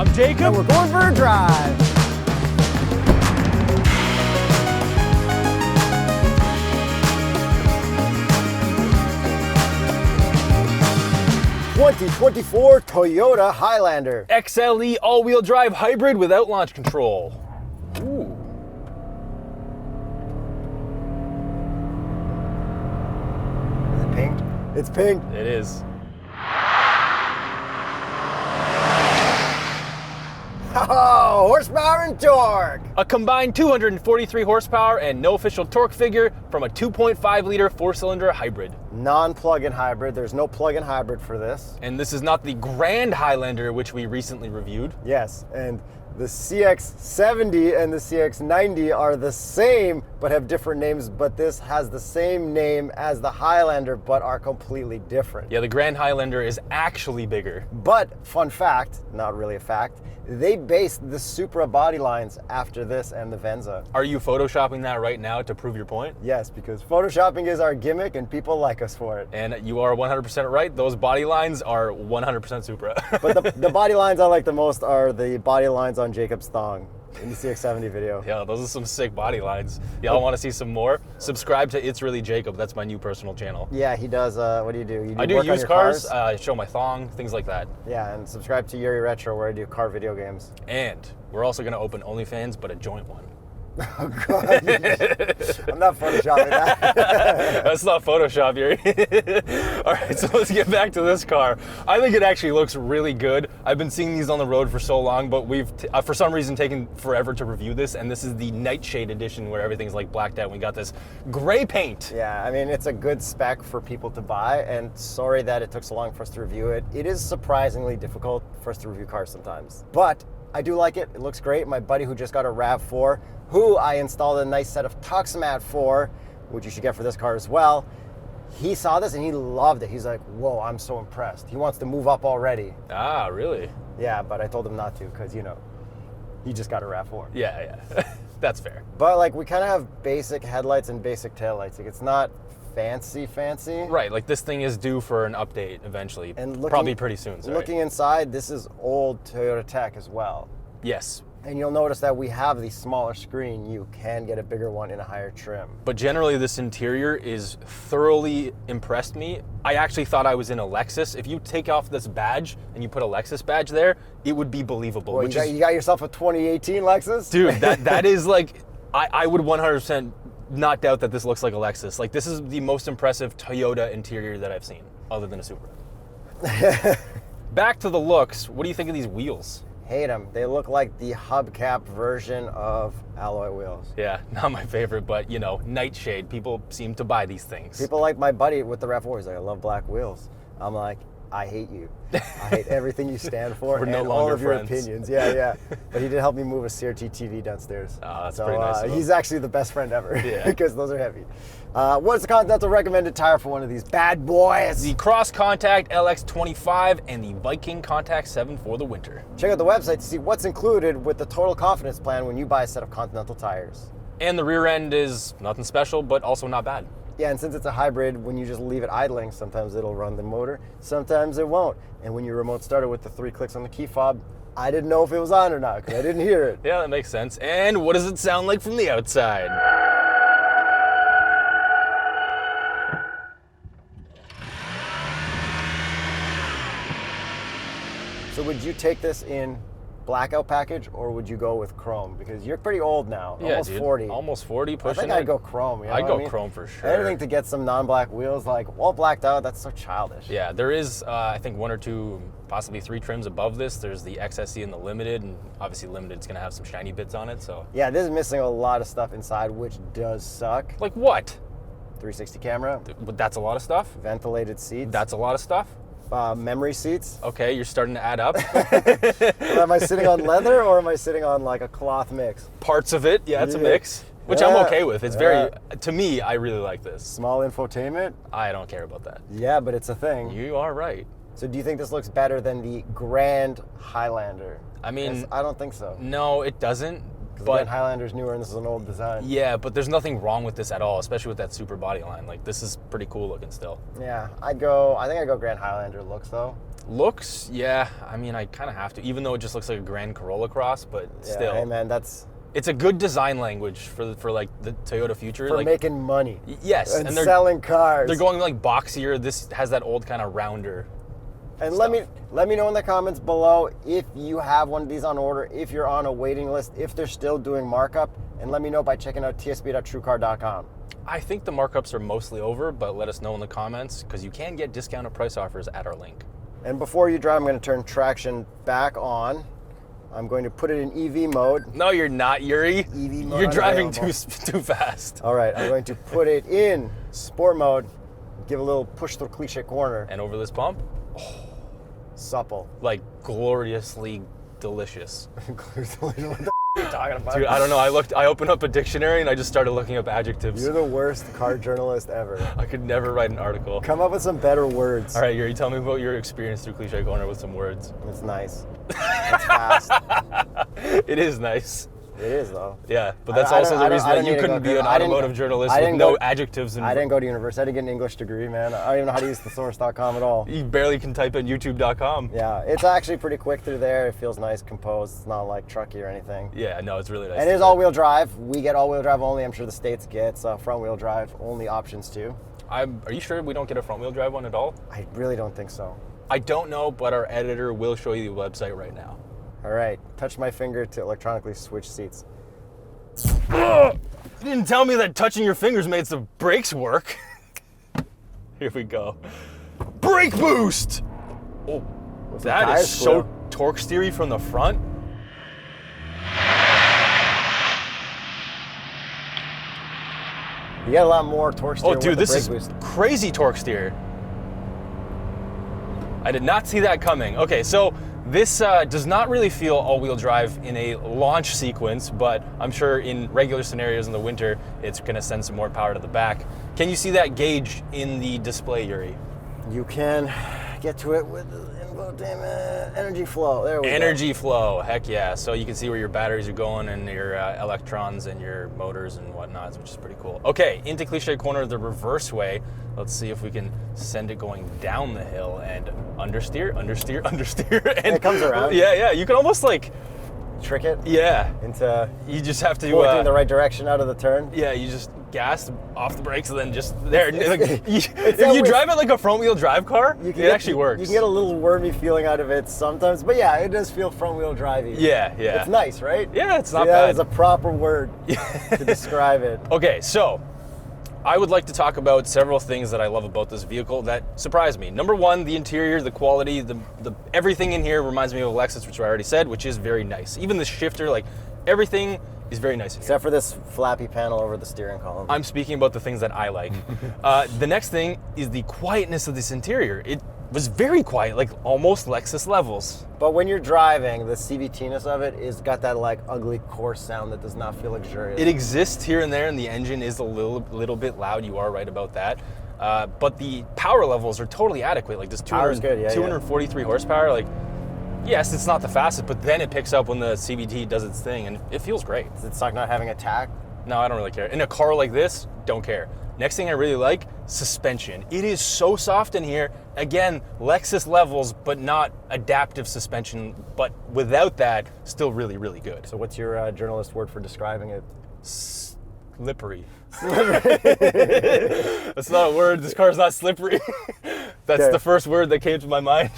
I'm Jacob. And we're going for a drive. '24 Toyota Highlander. XLE all-wheel drive hybrid without launch control. Ooh. Is it pink? It's pink. It is. Oh, horsepower and torque. A combined 243 horsepower and no official torque figure from a 2.5-liter four-cylinder hybrid. Non-plug-in hybrid. There's no plug-in hybrid for this. And this is not the Grand Highlander, which we recently reviewed. Yes, and the CX-70 and the CX-90 are the same, but have different names, but this has the same name as the Highlander, but are completely different. Yeah, the Grand Highlander is actually bigger. But, fun fact, not really a fact, they based the Supra body lines after this and the Venza. Are you photoshopping that right now to prove your point? Yes, because photoshopping is our gimmick and people like us for it. And you are 100% right. Those body lines are 100% Supra. But the body lines I like the most are the body lines on Jacob's thong in the CX-70 video. Yeah, those are some sick body lines. Y'all want to see some more? Subscribe to It's Really Jacob. That's my new personal channel. Yeah, he does. What do you do? I do work on used your cars, show my thong, things like that. Yeah, and subscribe to Yuri Retro where I do car video games. And we're also going to open OnlyFans, but a joint one. Oh, God. I'm not photoshopping that. That's not Photoshop, Yuri. All right, so let's get back to this car. I think it actually looks really good. I've been seeing these on the road for so long, but we've, for some reason, taken forever to review this, and this is the Nightshade edition where everything's like blacked out. We got this gray paint. Yeah, I mean, it's a good spec for people to buy, and sorry that it took so long for us to review it. It is surprisingly difficult for us to review cars sometimes, but I do like it. It looks great. My buddy who just got a RAV4, who I installed a nice set of TuxMat for, which you should get for this car as well, he saw this and he loved it. He's like, whoa, I'm so impressed. He wants to move up already. Ah, really? Yeah, but I told him not to because, you know, he just got a RAV4. Yeah. That's fair. But, like, we kind of have basic headlights and basic taillights. Like, it's not fancy. Right, like this thing is due for an update eventually, and probably pretty soon. Sorry. Looking inside, this is old Toyota tech as well. Yes. And you'll notice that we have the smaller screen. You can get a bigger one in a higher trim. But generally, this interior is thoroughly impressed me. I actually thought I was in a Lexus. If you take off this badge and you put a Lexus badge there, it would be believable. Well, you got yourself a 2018 Lexus? Dude, that is like, I would 100% not doubt that this looks like a Lexus. Like, this is the most impressive Toyota interior that I've seen, other than a Supra. Back to the looks, what do you think of these wheels? Hate them. They look like the hubcap version of alloy wheels. Yeah, not my favorite, but you know, Nightshade. People seem to buy these things. People like my buddy with the RAV4. He's like, I love black wheels. I'm like, I hate you. I hate everything you stand for We're and no all longer of your friends. opinions. Yeah. But he did help me move a CRT TV downstairs. Oh, that's pretty nice of him. He's actually the best friend ever. Yeah. Because those are heavy. What's the Continental recommended tire for one of these bad boys? The Cross Contact LX25 and the Viking Contact 7 for the winter. Check out the website to see what's included with the Total Confidence Plan when you buy a set of Continental tires. And the rear end is nothing special, but also not bad. Yeah, and since it's a hybrid, when you just leave it idling, sometimes it'll run the motor, sometimes it won't. And when you remote start it with the 3 clicks on the key fob, I didn't know if it was on or not because I didn't hear it. Yeah, that makes sense. And what does it sound like from the outside? So would you take this in blackout package or would you go with chrome? Because you're pretty old now, Yeah, almost dude, 40. Almost 40, pushing I think it. I'd go chrome. You know I'd what go I mean? chrome for sure. Anything to get some non-black wheels, like all blacked out, that's so childish. Yeah, there is, I think, 1 or 2, possibly 3 trims above this. There's the XSE and the Limited, and obviously Limited's going to have some shiny bits on it, so. Yeah, this is missing a lot of stuff inside, which does suck. Like what? 360 camera. That's a lot of stuff? Ventilated seats. That's a lot of stuff? Memory seats. Okay, you're starting to add up. Am I sitting on leather or am I sitting on like a cloth mix? Parts of it, yeah, it's a mix, which I'm okay with. It's very, to me, I really like this. Small infotainment? I don't care about that. Yeah, but it's a thing. You are right. So do you think this looks better than the Grand Highlander? I mean, I don't think so. No, it doesn't. The Grand Highlander's newer and this is an old design. Yeah, but there's nothing wrong with this at all, especially with that Super body line. Like, this is pretty cool looking still. Yeah, I think I'd go Grand Highlander looks though. Looks, yeah. I mean, I kind of have to, even though it just looks like a Grand Corolla Cross, but still. Hey man, that's It's a good design language for like the Toyota future. for like, making money. Yes, and they're selling cars. They're going like boxier. This has that old kind of rounder. And stuff. let me know in the comments below if you have one of these on order, if you're on a waiting list, if they're still doing markup, and let me know by checking out tsb.truecar.com. I think the markups are mostly over, but let us know in the comments because you can get discounted price offers at our link. And before you drive, I'm going to turn traction back on. I'm going to put it in EV mode. No, you're not, Yuri. EV mode You're driving unavailable. too fast. All right, I'm going to put it in sport mode, give a little push through cliche corner. And over this bump, Supple. like gloriously delicious. What the are you talking about? Dude, I don't know. I opened up a dictionary and I just started looking up adjectives. You're the worst car journalist ever. I could never write an article. Come up with some better words. All right, Yuri, tell me about your experience through Cliche Corner with some words. It's nice. It's fast. It is nice. It is though. Yeah, but that's also the reason that you couldn't be an automotive journalist with no adjectives. I didn't go to university. I didn't get an English degree, man. I don't even know how to use thesaurus.com at all. You barely can type in youtube.com. Yeah, it's actually pretty quick through there. It feels nice, composed. It's not like trucky or anything. Yeah, no, it's really nice. And it is all-wheel drive. We get all-wheel drive only. I'm sure the States gets front-wheel drive only options too. Are you sure we don't get a front-wheel drive one at all? I really don't think so. I don't know, but our editor will show you the website right now. All right, touch my finger to electronically switch seats. You didn't tell me that touching your fingers made the brakes work. Here we go. Brake boost! Oh, that is so torque steery from the front. You get a lot more torque steer Oh, dude, with the this brake is boost. crazy torque steer. I did not see that coming. Okay, so this does not really feel all-wheel drive in a launch sequence, but I'm sure in regular scenarios in the winter, it's gonna send some more power to the back. Can you see that gauge in the display, Yuri? You can get to it with the infotainment energy flow. There we go. Energy flow, heck yeah. So you can see where your batteries are going and your electrons and your motors and whatnot, which is pretty cool. Okay, into Cliche Corner the reverse way. Let's see if we can send it going down the hill and understeer. And it comes around. Yeah. You can almost like Trick it into. You just have to pointing in the right direction out of the turn. Yeah, you just gas off the brakes and then just there. If that you drive it like a front-wheel drive car, it actually works. You can get a little wormy feeling out of it sometimes, but yeah, it does feel front-wheel drivey. Yeah. It's nice, right? Yeah, it's not bad. bad. It's a proper word to describe it. Okay, so I would like to talk about several things that I love about this vehicle that surprise me. Number one, the interior, the quality, the everything in here reminds me of a Lexus, which I already said, which is very nice. Even the shifter, like everything is very nice. Except for this flappy panel over the steering column. I'm speaking about the things that I like. The next thing is the quietness of this interior. It was very quiet, like almost Lexus levels. But when you're driving, the CVT-ness of it is got that like ugly coarse sound that does not feel luxurious. It exists here and there, and the engine is a little bit loud. You are right about that. But the power levels are totally adequate. Like this 243 horsepower. Like, yes, it's not the fastest, but then it picks up when the CVT does its thing, and it feels great. Does it suck not having a tack? No, I don't really care. In a car like this, don't care. Next thing I really like, suspension. It is so soft in here. Again, Lexus levels, but not adaptive suspension. But without that, still really, really good. So what's your journalist word for describing it? Slippery. That's not a word. This car is not slippery. That's the first word that came to my mind.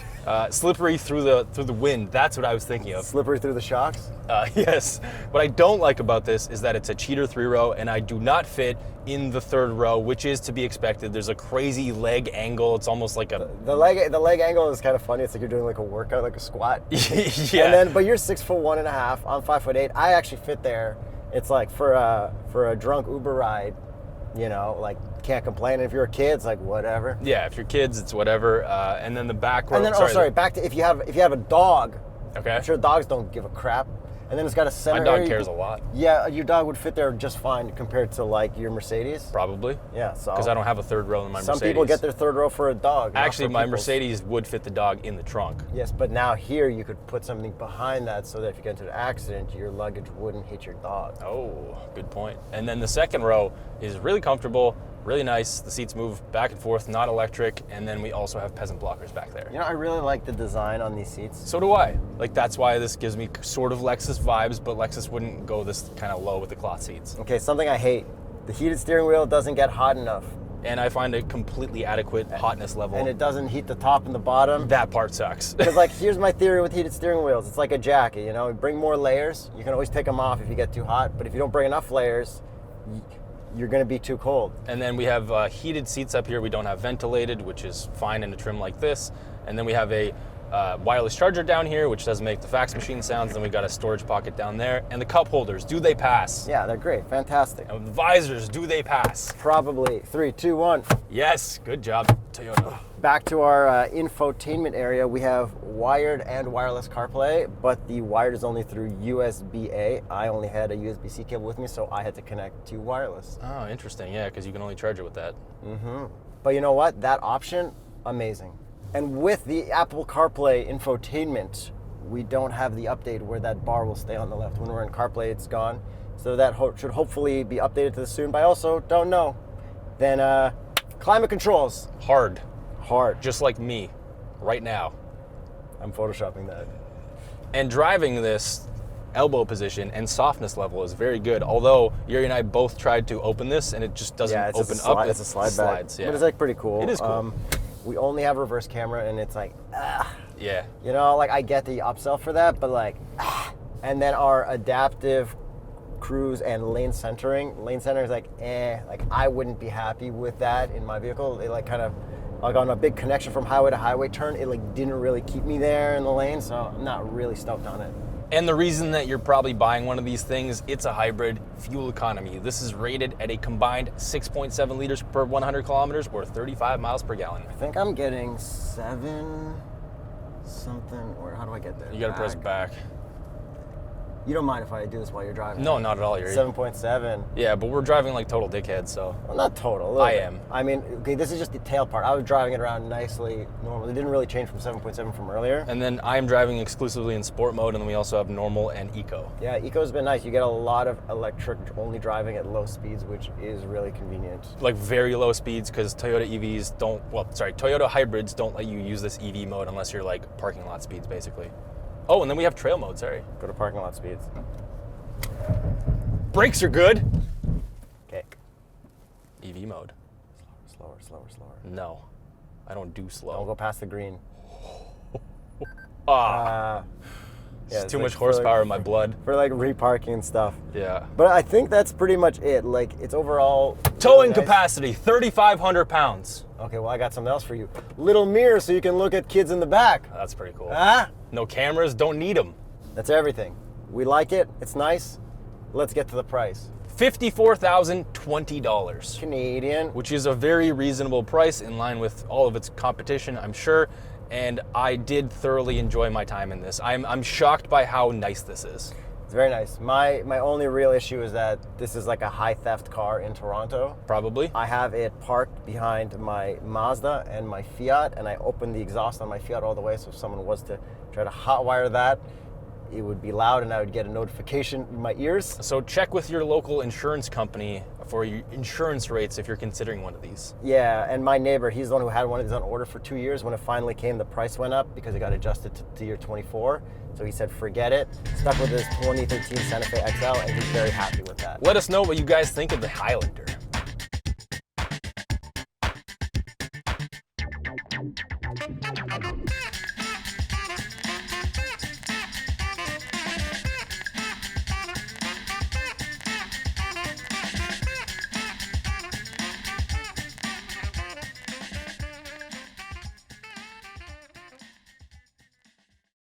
Slippery through the wind. That's what I was thinking of. Slippery through the shocks? Yes. What I don't like about this is that it's a cheater 3-row, and I do not fit in the 3rd row, which is to be expected. There's a crazy leg angle. It's almost like a the leg angle is kind of funny. It's like you're doing like a workout, like a squat. Yeah. But you're 6'1.5". I'm 5'8". I actually fit there. It's like for a drunk Uber ride, you know, like can't complain. And if you're a kid, it's like whatever. Yeah, if you're kids, it's whatever. And then the back row. And then back to if you have a dog. Okay. I'm sure dogs don't give a crap. And then it's got a center. My dog cares a lot. Yeah, your dog would fit there just fine compared to like your Mercedes. Probably. Yeah, so. Because I don't have a 3rd row in my Mercedes. Some people get their 3rd row for a dog. Actually, my Mercedes would fit the dog in the trunk. Yes, but now here you could put something behind that so that if you get into an accident, your luggage wouldn't hit your dog. Oh, good point. And then the 2nd row is really comfortable. Really nice. The seats move back and forth, not electric, and then we also have peasant blockers back there. You know, I really like the design on these seats. So do I. Like, that's why this gives me sort of Lexus vibes, but Lexus wouldn't go this kind of low with the cloth seats. Okay, something I hate. The heated steering wheel doesn't get hot enough. And I find a completely adequate hotness level. And it doesn't heat the top and the bottom. That part sucks. Because, like, here's my theory with heated steering wheels. It's like a jacket, you know? You bring more layers, you can always take them off if you get too hot. But if you don't bring enough layers, you're going to be too cold. And then we have heated seats up here. We don't have ventilated, which is fine in a trim like this. And then we have a wireless charger down here, which does make the fax machine sounds. Then we got a storage pocket down there. And the cup holders, do they pass? Yeah, they're great. Fantastic. And the visors, do they pass? Probably. 3, 2, 1. Yes, good job, Toyota. Back to our infotainment area, we have wired and wireless CarPlay, but the wired is only through USB-A. I only had a USB-C cable with me, so I had to connect to wireless. Oh, interesting. Yeah, because you can only charge it with that. Mm-hmm. But you know what? That option, amazing. And with the Apple CarPlay infotainment, we don't have the update where that bar will stay on the left. When we're in CarPlay, it's gone. So that should hopefully be updated to this soon, but I also don't know. Then climate controls. Hard. Just Just like me, right now. I'm photoshopping that. And driving this elbow position and softness level is very good. Although Yuri and I both tried to open this and it just doesn't open up. It's a slide back. Slides, yeah. But it's like pretty cool. It is cool. We only have reverse camera and it's like, Yeah. You know, like I get the upsell for that, but like, And then our adaptive cruise and lane centering. Lane centering is like, like I wouldn't be happy with that in my vehicle. It like kind of, like on a big connection from highway to highway turn, it like didn't really keep me there in the lane, so I'm not really stoked on it. And the reason that you're probably buying one of these things, it's a hybrid fuel economy. This is rated at a combined 6.7 liters per 100 kilometers or 35 miles per gallon. I think I'm getting 7 something, or how do I get there? You gotta press back. You don't mind if I do this while you're driving? No, not at all, Yuri. 7.7. Yeah, but we're driving like total dickheads, so. Well, not total. I am. I mean, okay, this is just the tail part. I was driving it around nicely, normal. It didn't really change from 7.7 from earlier. And then I'm driving exclusively in sport mode, and then we also have normal and eco. Yeah, eco's been nice. You get a lot of electric only driving at low speeds, which is really convenient. Like very low speeds, because Toyota EVs Toyota hybrids don't let you use this EV mode unless you're like parking lot speeds, basically. Oh, and then we have trail mode, sorry. Go to parking lot speeds. Brakes are good. Okay. EV mode. Slower. No, I don't do slow. Don't go past the green. Yeah, it's too much horsepower in my blood. For like reparking and stuff. Yeah. But I think that's pretty much it. Like, it's overall... Towing really nice. capacity, 3,500 pounds. Okay, well, I got something else for you. Little mirror so you can look at kids in the back. That's pretty cool. Ah? No cameras, don't need them. That's everything. We like it. It's nice. Let's get to the price. $54,020. Canadian. Which is a very reasonable price in line with all of its competition, I'm sure. And I did thoroughly enjoy my time in this. I'm shocked by how nice this is. It's very nice. My only real issue is that this is like a high theft car in Toronto. Probably. I have it parked behind my Mazda and my Fiat, and I opened the exhaust on my Fiat all the way, so if someone was to try to hotwire that, it would be loud and I would get a notification in my ears. So check with your local insurance company for your insurance rates if you're considering one of these. Yeah, and my neighbor, he's the one who had one of these on order for 2 years. When it finally came, the price went up because it got adjusted to year 24. So he said, forget it. Stuck with his 2013 Santa Fe XL, and he's very happy with that. Let us know what you guys think of the Highlander.